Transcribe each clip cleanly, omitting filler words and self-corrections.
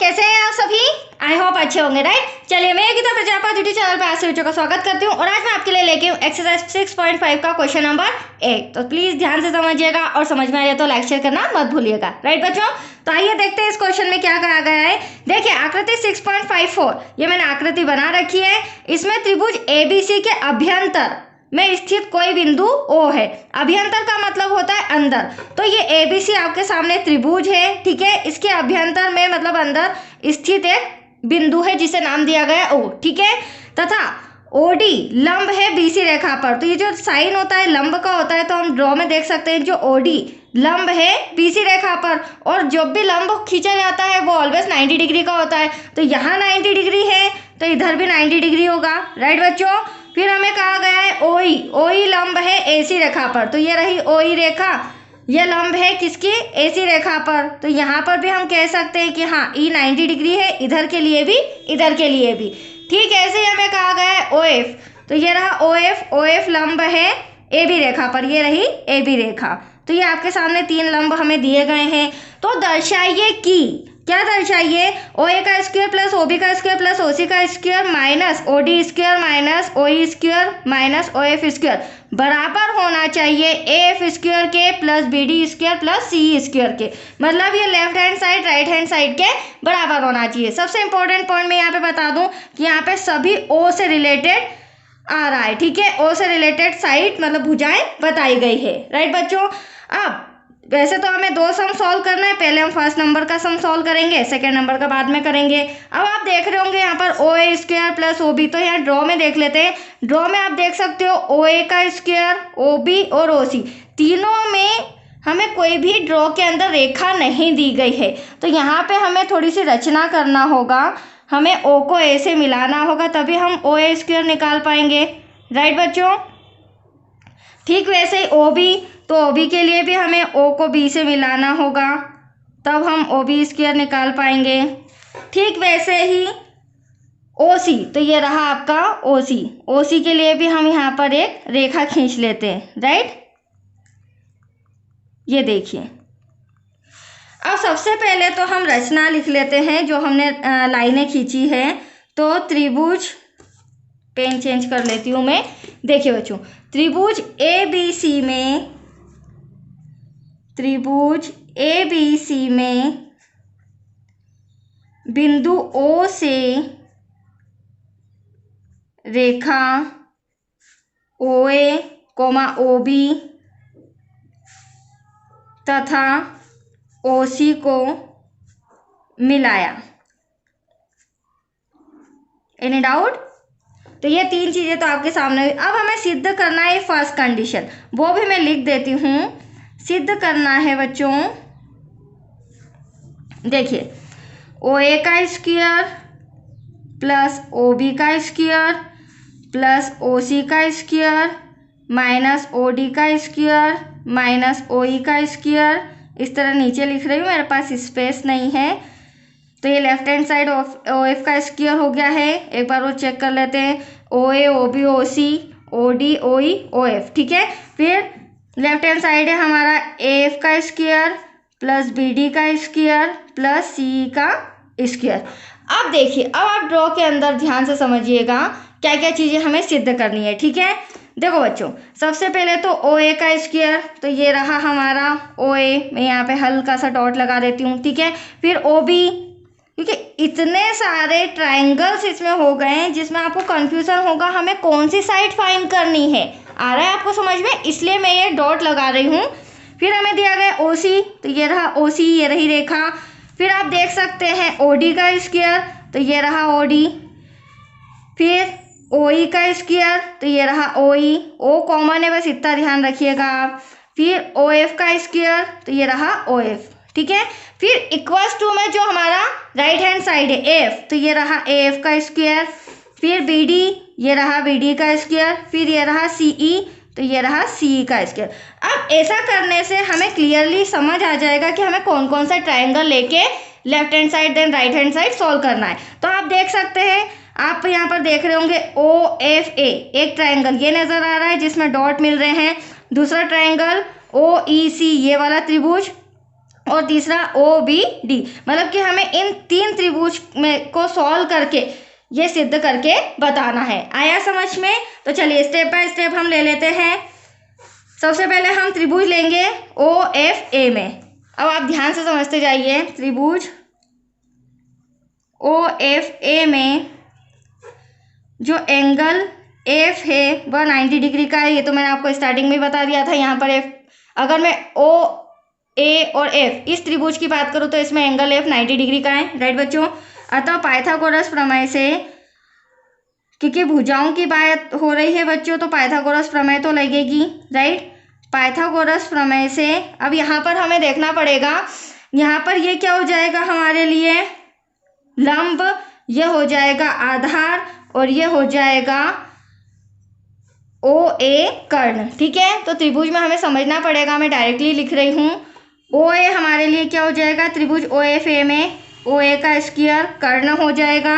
कैसे हैं आप सभी? आई होप अच्छे होंगे, राइट। चलिए, मैं गीता प्रजापति यूट्यूब चैनल पर आप सभी बच्चों का स्वागत करती हूँ और आज मैं आपके लिए लेके हूँ एक्सरसाइज 6.5 का क्वेश्चन नंबर 1। तो प्लीज ध्यान से समझिएगा और समझ में आए तो लाइक शेयर करना मत भूलिएगा, राइट बच्चों। तो आइए देखते हैं इस क्वेश्चन में क्या कहा गया है। देखिए, आकृति 6.54 ये मैंने आकृति बना रखी है। इसमें त्रिभुज एबीसी के अभ्यंतर में स्थित कोई बिंदु O है। अभ्यंतर का मतलब होता है अंदर। तो ये एबीसी आपके सामने त्रिभुज है, ठीक है। इसके अभ्यंतर में मतलब अंदर स्थित एक बिंदु है जिसे नाम दिया गया O, ठीक है। तथा OD लंब है BC रेखा पर। तो ये जो साइन होता है लंब का होता है, तो हम ड्रॉ में देख सकते हैं जो OD लंब है BC रेखा पर, और जब भी लंब खींचा जाता है वो ऑलवेज 90 डिग्री का होता है। तो यहाँ 90 डिग्री है तो इधर भी 90 डिग्री होगा, राइट बच्चों। फिर हमें कहा गया है OE लंब है AC रेखा पर। तो ये रही OE रेखा, ये लंब है किसकी? AC रेखा पर। तो यहाँ पर भी हम कह सकते हैं कि हाँ E 90 डिग्री है, इधर के लिए भी इधर के लिए भी, ठीक। ऐसे ही हमें कहा गया है OF। तो ये रहा OF लंब है AB रेखा पर, ये रही AB रेखा। तो ये आपके सामने 3 लंब हमें दिए गए हैं। तो दर्शाइए कि, क्या दर्शाइए? OA का स्क्वायर प्लस OB का स्क्वायर प्लस OC का square minus OD square minus OE square minus OF square बराबर होना चाहिए AF स्क्वायर के plus BD square plus CE square के। मतलब ये left hand side right hand side के बराबर होना चाहिए। सबसे इंपॉर्टेंट पॉइंट मैं यहाँ पे बता दूं कि यहाँ पे सभी O से रिलेटेड आ रहा है, ठीक है। O से रिलेटेड साइड मतलब भुजाएं बताई गई है, राइट बच्चों। अब वैसे तो हमें 2 सम सॉल्व करना है। पहले हम फर्स्ट नंबर का सम सॉल्व करेंगे, सेकेंड नंबर का बाद में करेंगे। अब आप देख रहे होंगे यहाँ पर OA स्क्वायर प्लस OB। तो यहाँ ड्रॉ में देख लेते हैं। ड्रॉ में आप देख सकते हो OA का स्क्वायर, OB और OC, तीनों में हमें कोई भी ड्रॉ के अंदर रेखा नहीं दी गई है। तो यहाँ पे हमें थोड़ी सी रचना करना होगा। हमें O को A से मिलाना होगा, तभी हम OA स्क्वायर निकाल पाएंगे, राइट बच्चों। ठीक वैसे ही OB, तो OB के लिए भी हमें O को B से मिलाना होगा, तब हम OB स्क्वायर निकाल पाएंगे। ठीक वैसे ही OC, तो ये रहा आपका OC के लिए भी हम यहाँ पर एक रेखा खींच लेते हैं, राइट। ये देखिए, अब सबसे पहले तो हम रचना लिख लेते हैं जो हमने लाइनें खींची है। तो त्रिभुज, पेन चेंज कर लेती हूँ मैं। देखिए बच्चों, त्रिभुज ABC में बिंदु O से रेखा OA, OB तथा OC को मिलाया। Any doubt? तो ये 3 चीजें तो आपके सामने। अब हमें सिद्ध करना है फर्स्ट कंडीशन, वो भी मैं लिख देती हूँ। सिद्ध करना है बच्चों, देखिए OA का स्क्वायर प्लस OB का स्क्वायर प्लस OC का स्क्वायर माइनस OD का स्क्वायर माइनस OE का स्क्वायर। इस तरह नीचे लिख रही हूँ, मेरे पास स्पेस नहीं है। तो ये लेफ्ट हैंड साइड OF का स्क्वायर हो गया है। एक बार वो चेक कर लेते हैं। OA OB OC OD OE OF, ठीक है। फिर लेफ्ट हैंड साइड है हमारा AF का स्क्वायर प्लस BD का स्क्वायर प्लस CE का स्क्वायर। अब देखिए, अब आप ड्रॉ के अंदर ध्यान से समझिएगा क्या क्या चीज़ें हमें सिद्ध करनी है, ठीक है। देखो बच्चों, सबसे पहले तो OA का स्क्वायर, तो ये रहा हमारा OA। मैं यहाँ पे हल्का सा डॉट लगा देती हूँ, ठीक है। फिर OB, क्योंकि इतने सारे ट्रायंगल्स इसमें हो गए हैं जिसमें आपको कंफ्यूजन होगा हमें कौन सी साइड फाइंड करनी है। आ रहा है आपको समझ में, इसलिए मैं ये डॉट लगा रही हूँ। फिर हमें दिया गया OC, तो ये रहा OC, ये रही रेखा। फिर आप देख सकते हैं OD का स्क्वायर, तो ये रहा OD। फिर OE का स्क्वायर, तो ये रहा OE। O कॉमन है, बस इतना ध्यान रखिएगा आप। फिर OF का स्क्वायर, तो ये रहा OF, ठीक है। फिर इक्वल्स टू में जो हमारा राइट हैंड साइड है AF, तो ये रहा AF का स्क्वायर। फिर BD, ये रहा BD का स्क्वायर। फिर ये रहा CE, तो ये रहा CE का स्क्वायर। अब ऐसा करने से हमें क्लियरली समझ आ जाएगा कि हमें कौन कौन सा ट्रायंगल लेके left hand side then right hand side solve करना है। तो आप देख सकते हैं, आप यहाँ पर देख रहे होंगे OFA, एक ट्रायंगल ये नजर आ रहा है जिसमें डॉट मिल रहे हैं। दूसरा ट्रायंगल OEC, ये वाला त्रिभुज और तीसरा OBD। मतलब कि हमें इन 3 त्रिभुज में को सॉल्व करके ये सिद्ध करके बताना है। आया समझ में? तो चलिए स्टेप बाय स्टेप हम ले लेते हैं। सबसे पहले हम त्रिभुज लेंगे OFA में। अब आप ध्यान से समझते जाइए। त्रिभुज OFA में जो एंगल F है वह 90 डिग्री का है। ये तो मैंने आपको स्टार्टिंग में बता दिया था। यहाँ पर F, अगर मैं OA और F इस त्रिभुज की बात करूँ तो इसमें एंगल F 90 डिग्री का है। राइट बच्चों? अतः पाइथागोरस प्रमेय से, क्योंकि भुजाओं की बात हो रही है बच्चों, तो पाइथागोरस प्रमेय तो लगेगी। राइट? पाइथागोरस प्रमेय से अब यहाँ पर हमें देखना पड़ेगा, यहाँ पर ये क्या हो जाएगा हमारे लिए? लंब, यह हो जाएगा आधार और यह हो जाएगा OA कर्ण। ठीक है? तो त्रिभुज में हमें समझना पड़ेगा। मैं डायरेक्टली लिख रही हूँ। OA हमारे लिए क्या हो जाएगा? त्रिभुज OFA में OA का स्क्वायर कर्ण हो जाएगा।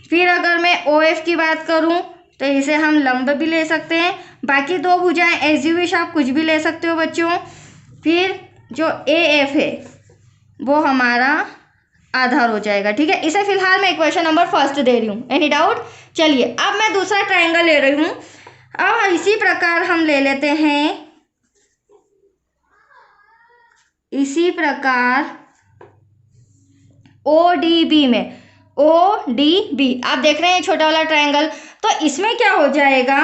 फिर अगर मैं OF की बात करूँ तो इसे हम लंब भी ले सकते हैं। बाकी 2 भुजाएं एज यू विश आप कुछ भी ले सकते हो बच्चों। फिर जो AF है वो हमारा आधार हो जाएगा। ठीक है? इसे फिलहाल मैं इक्वेशन नंबर 1 दे रही हूँ। Any doubt? चलिए अब मैं दूसरा ट्रायंगल ले रही हूँ। अब इसी प्रकार हम ले लेते हैं, इसी प्रकार ODB में, ODB आप देख रहे हैं छोटा वाला ट्रायंगल। तो इसमें क्या हो जाएगा?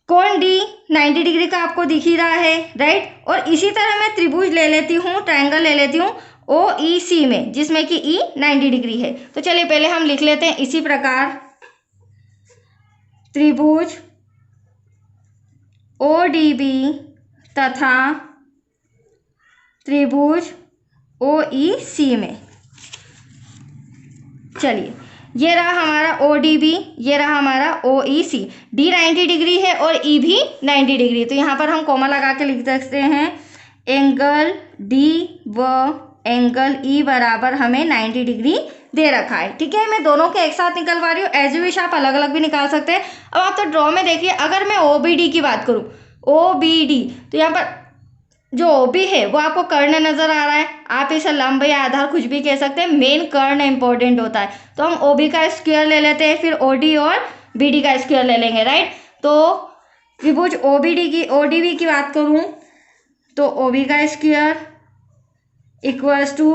कोण D 90 डिग्री का आपको दिख ही रहा है। राइट? और इसी तरह मैं त्रिभुज ले लेती हूँ, ट्रायंगल ले लेती हूँ OEC में, जिसमें कि E 90 डिग्री है। तो चलिए पहले हम लिख लेते हैं इसी प्रकार त्रिभुज ODB तथा त्रिभुज OEC में। चलिए ये रहा हमारा ODB, ये रहा हमारा OEC। D 90 डिग्री है और E भी 90 डिग्री। तो यहाँ पर हम कॉमा लगा के लिख सकते हैं एंगल D व एंगल E बराबर हमें 90 डिग्री दे रखा है। ठीक है? मैं दोनों के एक साथ निकलवा रही हूँ। एज यू विश आप अलग अलग भी निकाल सकते हैं। अब आप तो ड्रॉ में देखिए, अगर मैं OBD की बात करूँ, OBD, तो यहाँ पर जो OB है वो आपको कर्ण नजर आ रहा है। आप इसे लंब या आधार कुछ भी कह सकते हैं। मेन कर्ण इंपॉर्टेंट होता है। तो हम OB का स्क्वायर ले लेते हैं, फिर OD और BD का स्क्वायर ले लेंगे। राइट? तो त्रिभुज ODB की बात करूं तो OB का स्क्वायर इक्वल्स टू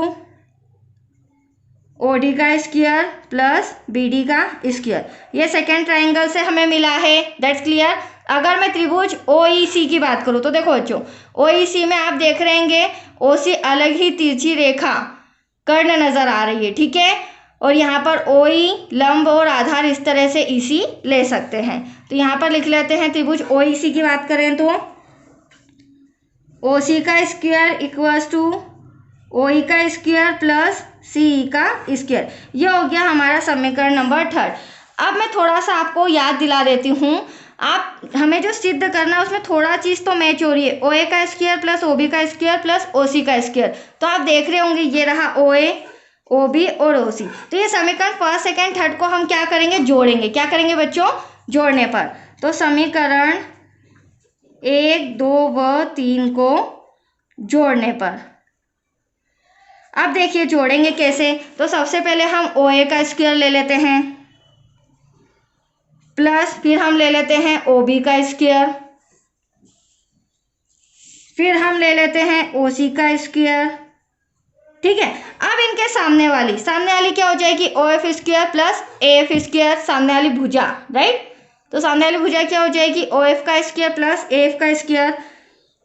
OD का स्क्वायर प्लस BD का स्क्वायर। ये सेकेंड ट्राइंगल से हमें मिला है। That's clear? अगर मैं त्रिभुज OEC की बात करूँ तो देखो बच्चों, OEC में आप देख रहे होंगे OC अलग ही तिरछी रेखा कर्ण नजर आ रही है। ठीक है? और यहाँ पर OE लंब और आधार इस तरह से EC ले सकते हैं। तो यहाँ पर लिख लेते हैं त्रिभुज OEC की बात करें तो OC का स्क्वायर इक्वल्स टू OE का स्क्वायर प्लस CE का स्क्वायर। यह हो गया हमारा समीकरण नंबर 3। अब मैं थोड़ा सा आपको याद दिला देती हूँ। आप हमें जो सिद्ध करना है उसमें थोड़ा चीज़ तो मैच हो रही है। OA का स्क्वायर प्लस OB का स्क्वायर प्लस OC का स्क्वायर। तो आप देख रहे होंगे ये रहा OA, OB और OC। तो ये समीकरण 1, 2, 3 को हम क्या करेंगे? जोड़ेंगे। क्या करेंगे बच्चों? जोड़ने पर। तो समीकरण 1, 2 व 3 को जोड़ने पर अब देखिए जोड़ेंगे कैसे। तो सबसे पहले हम OA का स्क्वायर ले लेते हैं प्लस फिर हम ले लेते हैं OB का स्क्वायर, फिर हम ले लेते हैं OC का स्क्वायर। ठीक है? अब इनके सामने वाली क्या हो जाएगी? OF square plus AF square, सामने वाली भुजा। राइट? तो सामने वाली भुजा क्या हो जाएगी? OF का स्क्वायर प्लस AF का स्क्वायर।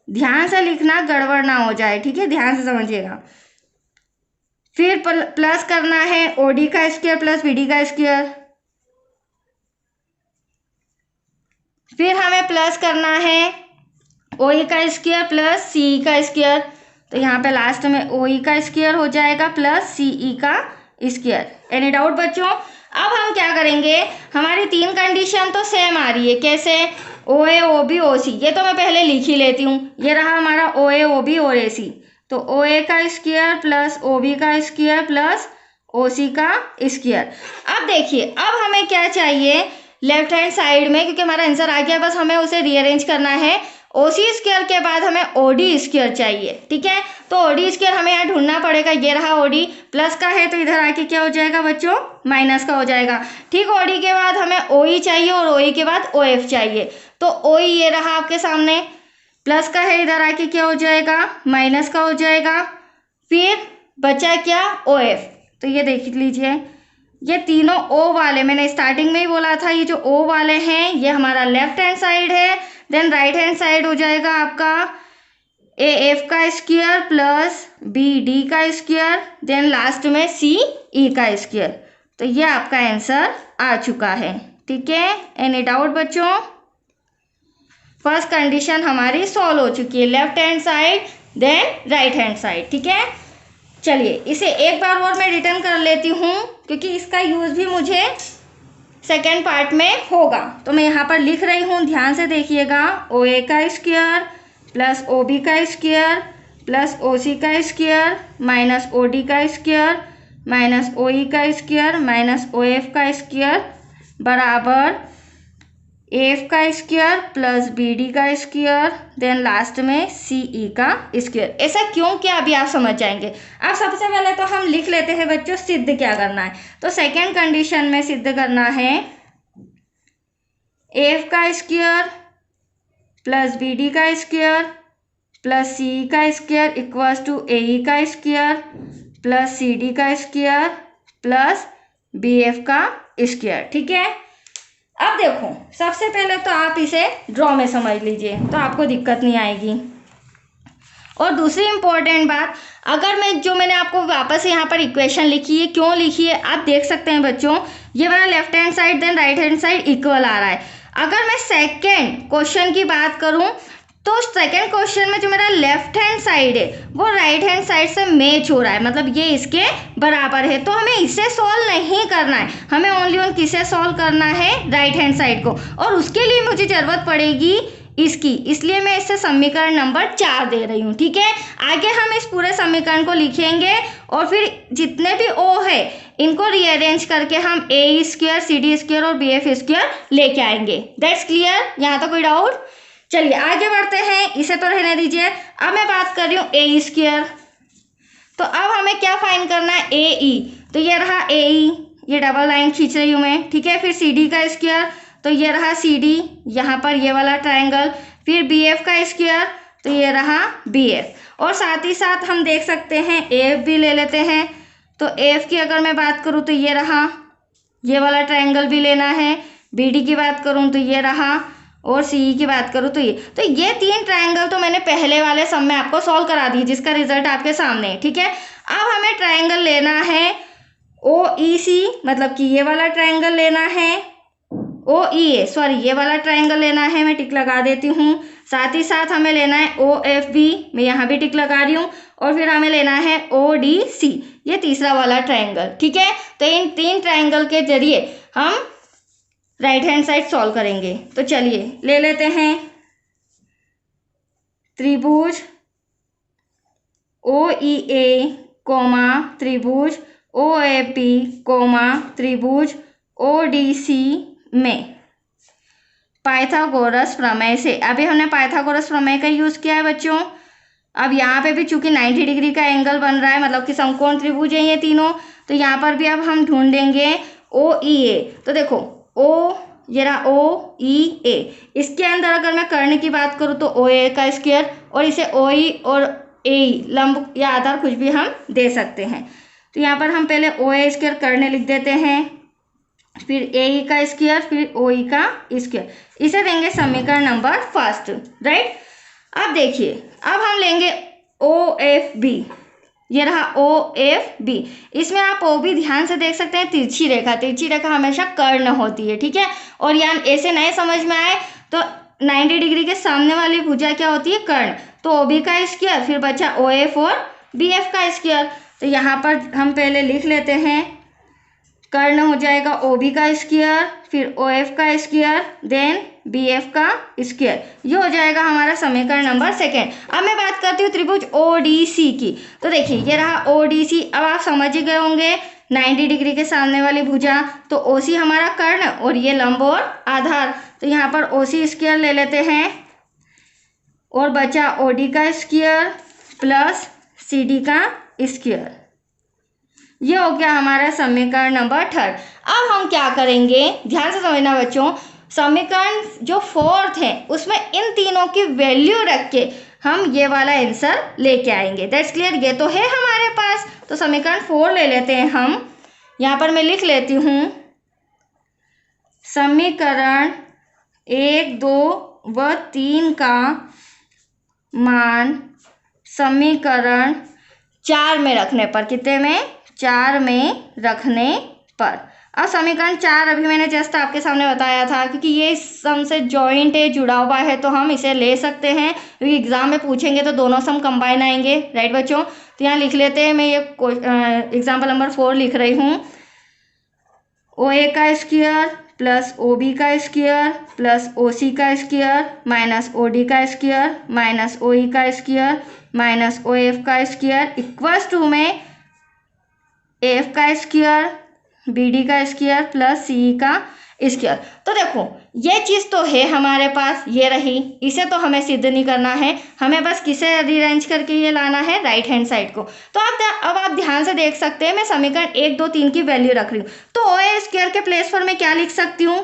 ध्यान से लिखना, गड़बड़ ना हो जाए। ठीक है? ध्यान से समझिएगा। फिर प्लस करना है OD का स्क्वायर प्लस BD का स्क्वायर। फिर हमें प्लस करना है OE का स्क्वायर प्लस CE का स्क्वायर। तो यहाँ पे लास्ट में OE का स्क्वायर हो जाएगा प्लस CE का स्क्वायर। एनी डाउट बच्चों? अब हम क्या करेंगे? हमारी 3 कंडीशन तो सेम आ रही है। कैसे? OA, OB, OC। ये तो मैं पहले लिख ही लेती हूँ। ये रहा हमारा OA, OB और AC। तो OA का स्क्वायर प्लस OB का स्क्वायर प्लस OC का स्क्वायर। अब देखिए, अब हमें क्या चाहिए? लेफ्ट हैंड साइड में, क्योंकि हमारा आंसर आ गया, बस हमें उसे रीअरेंज करना है। OC स्क्वायर के बाद हमें OD स्क्वायर चाहिए। ठीक है? तो तो ओडी स्क्वायर हमें यहाँ ढूंढना पड़ेगा। ये रहा ओडी, प्लस का है तो इधर आके क्या हो जाएगा बच्चों, माइनस का हो जाएगा। ठीक, ओडी के बाद हमें ओई चाहिए और ओई के बाद ओएफ चाहिए। तो ओई ये रहा आपके सामने, प्लस का है इधर आके क्या हो जाएगा, माइनस का हो जाएगा। फिर बचा क्या, ओएफ। तो ये देख लीजिए, ये तीनों ओ वाले, मैंने स्टार्टिंग में ही बोला था, ये जो ओ वाले हैं ये हमारा लेफ्ट हैंड साइड है। देन राइट हैंड साइड हो जाएगा आपका ए एफ का स्क्वायर प्लस बी डी का स्क्वायर, देन लास्ट में सी ई का स्क्वायर। तो ये आपका आंसर आ चुका है। ठीक है, एनी डाउट बच्चों? फर्स्ट कंडीशन हमारी सॉल्व हो चुकी है, left hand side then right hand side. ठीक है, चलिए इसे एक बार और मैं रिटर्न कर लेती हूँ क्योंकि इसका यूज़ भी मुझे सेकेंड पार्ट में होगा। तो मैं यहाँ पर लिख रही हूँ, ध्यान से देखिएगा। ओ ए का स्क्वायर प्लस ओ बी का स्क्वायर प्लस ओ सी का स्क्वायर माइनस ओ डी का स्क्वायर माइनस ओ ई का स्क्वायर माइनस ओ एफ का स्क्वायर बराबर एफ का स्क्वायर प्लस बी डी का स्क्वायर, देन लास्ट में सी ई का स्क्वायर। ऐसा क्यों किया अभी आप समझ जाएंगे। अब सबसे पहले तो हम लिख लेते हैं बच्चों सिद्ध क्या करना है। तो सेकेंड कंडीशन में सिद्ध करना है एफ का स्क्वायर प्लस बी डी का स्क्वायर प्लस सी ई का स्क्वायर इक्वल्स टू ए ई का स्क्वायर प्लस सी डी का स्क्वायर प्लस बी एफ का स्क्वायर। ठीक है, अब देखो सबसे पहले तो आप इसे ड्रॉ में समझ लीजिए तो आपको दिक्कत नहीं आएगी। और दूसरी इम्पोर्टेंट बात, अगर मैंने आपको वापस यहाँ पर इक्वेशन लिखी है, क्यों लिखी है आप देख सकते हैं बच्चों। ये मेरा left hand side then right hand side equal आ रहा है। अगर मैं सेकेंड क्वेश्चन की बात करूँ तो सेकेंड क्वेश्चन में जो मेरा लेफ्ट हैंड साइड है वो राइट हैंड साइड से मैच हो रहा है, मतलब ये इसके बराबर है। तो हमें इसे सॉल्व नहीं करना है, हमें ओनली ऑन किसे सॉल्व करना है, राइट हैंड साइड को। और उसके लिए मुझे ज़रूरत पड़ेगी इसकी, इसलिए मैं इससे समीकरण नंबर 4 दे रही हूँ। ठीक है, आगे हम इस पूरे समीकरण को लिखेंगे और फिर जितने भी ओ है इनको रीअरेंज करके हम ए स्क्वायर सी डी स्क्वायर और बी एफ स्क्वायर लेके आएंगे। That's clear? यहाँ तो कोई डाउट? चलिए आगे बढ़ते हैं, इसे तो रहने दीजिए। अब मैं बात कर रही हूँ ए स्क्वायर। तो अब हमें क्या फाइंड करना है, ए ई। तो ये रहा ए ई, ये डबल लाइन खींच रही हूँ मैं। ठीक है, फिर सी डी का स्क्वायर, तो ये रहा सी डी, यहाँ पर ये वाला ट्रायंगल। फिर बी एफ का स्क्वायर, तो ये रहा बी एफ। और साथ ही साथ हम देख सकते हैं ए एफ भी ले लेते हैं। तो ए एफ की अगर मैं बात करूँ तो ये रहा, ये वाला ट्रायंगल भी लेना है। बी डी की बात करूँ तो ये रहा, और सी ई की बात करूँ तो ये 3 ट्रायंगल तो मैंने पहले वाले सम में आपको सॉल्व करा दी, जिसका रिजल्ट आपके सामने है। ठीक है, अब हमें ट्रायंगल लेना है ओ ई सी, मतलब कि ये वाला ट्रायंगल लेना है। ओ ई ए, सॉरी ये वाला ट्रायंगल लेना है, मैं टिक लगा देती हूँ। साथ ही साथ हमें लेना है ओ एफ बी, मैं यहाँ भी टिक लगा रही हूँ। और फिर हमें लेना है ओ डी सी, ये तीसरा वाला ट्रायंगल। ठीक है, तो इन 3 ट्रायंगल के जरिए हम राइट हैंड साइड सॉल्व करेंगे। तो चलिए ले लेते हैं त्रिभुज ओ ई ए कोमा त्रिभुज ओ ए पी कोमा त्रिभुज ओ डी सी में पाइथागोरस प्रमेय से। अभी हमने पाइथागोरस प्रमेय का यूज़ किया है बच्चों। अब यहाँ पे भी चूंकि 90 डिग्री का एंगल बन रहा है, मतलब कि समकोण त्रिभुज है ये तीनों, तो यहाँ पर भी अब हम ढूंढेंगे ओ ई ए। तो देखो ओ, ये रहा ओ ई ए, इसके अंदर अगर मैं कर्ण की बात करूँ तो ओ ए का स्क्वायर, और इसे ओ ई और ए ई लंब या आधार कुछ भी हम दे सकते हैं। तो यहाँ पर हम पहले ओ ए स्क्वायर कर्ण लिख देते हैं, फिर ए ई का स्क्वायर, फिर ओ ई का स्क्वायर, इसे देंगे समीकरण नंबर फर्स्ट। राइट, अब देखिए अब हम लेंगे ओ एफ बी, ये रहा ओ एफ बी। इसमें आप ओ भी ध्यान से देख सकते हैं, तिरछी रेखा, तिरछी रेखा हमेशा कर्ण होती है। ठीक है, और यहाँ ऐसे नए समझ में आए तो 90 डिग्री के सामने वाली भुजा क्या होती है, कर्ण। तो ओ बी का स्क्वायर, फिर बचा ओ एफ और बी एफ का स्क्वायर। तो यहाँ पर हम पहले लिख लेते हैं, कर्ण हो जाएगा ओ बी का स्क्वायर, फिर ओ एफ का स्क्वायर, देन बी एफ का स्क्वायर। ये हो जाएगा हमारा समीकरण नंबर सेकेंड। अब मैं बात करती हूँ त्रिभुज ओ डी सी की। तो देखिए ये रहा ओ डी सी। अब आप समझ ही गए होंगे 90 डिग्री के सामने वाली भुजा, तो ओ सी हमारा कर्ण और ये लंब और आधार। तो यहाँ पर ओ सी स्क्वायर ले लेते हैं, और बचा ओ डी का स्क्वायर प्लस CD का स्क्वायर। ये हो गया हमारा समीकरण नंबर 3। अब हम क्या करेंगे, ध्यान से समझना बच्चों, समीकरण जो 4th है उसमें इन तीनों की वैल्यू रख के हम ये वाला आंसर लेके आएंगे। That's clear. ये तो है हमारे पास, तो समीकरण 4 ले लेते हैं हम। यहाँ पर मैं लिख लेती हूँ समीकरण 1, 2 व 3 का मान समीकरण 4 में रखने पर, कितने में, 4 में रखने पर। अब समीकरण 4 अभी मैंने जस्ट आपके सामने बताया था, क्योंकि ये इस सम से जॉइंट है, जुड़ा हुआ है, तो हम इसे ले सकते हैं, क्योंकि एग्जाम में पूछेंगे तो दोनों सम कंबाइन आएंगे। राइट बच्चों, तो यहाँ लिख लेते हैं। मैं ये एग्जाम्पल नंबर 4 लिख रही हूँ। OA का स्क्वायर प्लस OB का स्क्वायर प्लस OC का स्क्वायर माइनस OD का स्क्वायर माइनस OE का स्क्वायर माइनस OF का स्क्वायर इक्वल्स टू में AF का स्क्वायर, BD का स्क्वायर प्लस CE का स्क्वायर। तो देखो ये चीज़ तो है हमारे पास, ये रही, इसे तो हमें सिद्ध नहीं करना है, हमें बस किसे रीअरेंज करके ये लाना है, राइट हैंड साइड को। तो अब आप ध्यान से देख सकते हैं, मैं समीकरण 1, 2, 3 की वैल्यू रख रही हूँ। तो OA स्क्वायर के प्लेस पर मैं क्या लिख सकती हूँ,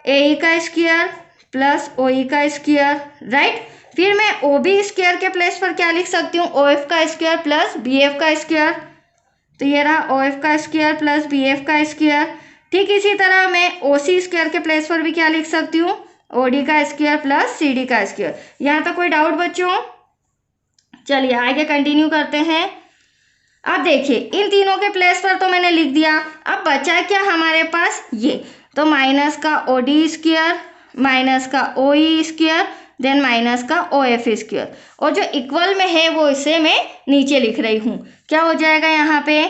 AE का स्क्वायर प्लस OE का स्क्वायर, राइट। फिर मैं OB स्क्वायर के प्लेस पर क्या लिख सकती हूँ, OF का स्क्वायर प्लस BF का स्क्वायर। तो ये रहा OF का स्क्वायर प्लस BF का स्क्वायर। ठीक इसी तरह मैं OC स्क्वायर के प्लेस पर भी क्या लिख सकती हूँ, OD का स्क्वायर प्लस CD का स्क्वायर। यहाँ तक कोई डाउट बच्चों? चलिए आगे कंटिन्यू करते हैं। अब देखिए इन तीनों के प्लेस पर तो मैंने लिख दिया, अब बचा क्या हमारे पास, ये तो माइनस का OD स्क्वायर माइनस का OE स्क्वायर देन माइनस का OF स्क्वायर, और जो इक्वल में है वो इसे मैं नीचे लिख रही हूँ। क्या हो जाएगा यहाँ पे,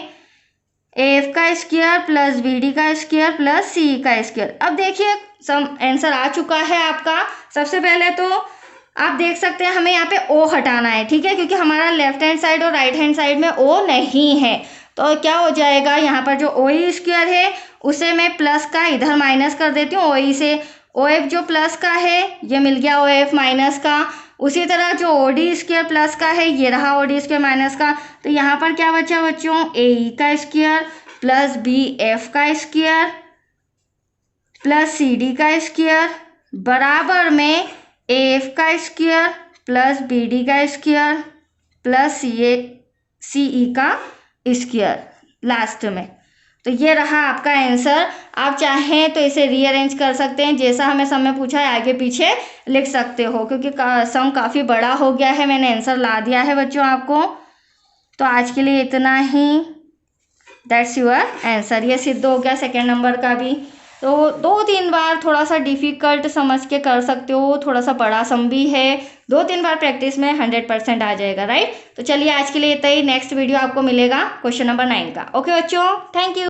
AF का स्क्वायर प्लस BD का स्क्वायर प्लस CE का स्क्वायर। अब देखिए सम आंसर आ चुका है आपका। सबसे पहले तो आप देख सकते हैं हमें यहाँ पे O हटाना है, ठीक है, क्योंकि हमारा लेफ्ट हैंड साइड और राइट हैंड साइड में O नहीं है। तो क्या हो जाएगा, यहाँ पर जो OE स्क्वायर है उसे मैं प्लस का इधर माइनस कर देती हूँ OE से, OF जो प्लस का है ये मिल गया OF माइनस का। उसी तरह जो OD स्क्वायर प्लस का है ये रहा OD स्क्वायर माइनस का। तो यहाँ पर क्या बचा बच्चों, AE का स्क्वायर प्लस BF का स्क्वायर प्लस CD का स्क्वायर बराबर में AF का स्क्वायर प्लस BD का स्क्वायर प्लस CE का स्क्वायर लास्ट में। तो ये रहा आपका आंसर। आप चाहें तो इसे रीअरेंज कर सकते हैं, जैसा हमें सम में पूछा है आगे पीछे लिख सकते हो, क्योंकि सम काफ़ी बड़ा हो गया है, मैंने आंसर ला दिया है बच्चों आपको। तो आज के लिए इतना ही, दैट्स योर आंसर। ये सिद्ध हो गया सेकेंड नंबर का भी। तो 2-3 बार थोड़ा सा डिफ़िकल्ट समझ के कर सकते हो, थोड़ा सा बड़ा सम भी है, 2-3 बार प्रैक्टिस में 100% आ जाएगा, राइट। तो चलिए आज के लिए इतना ही, नेक्स्ट वीडियो आपको मिलेगा क्वेश्चन नंबर 9 का। ओके बच्चों, थैंक यू।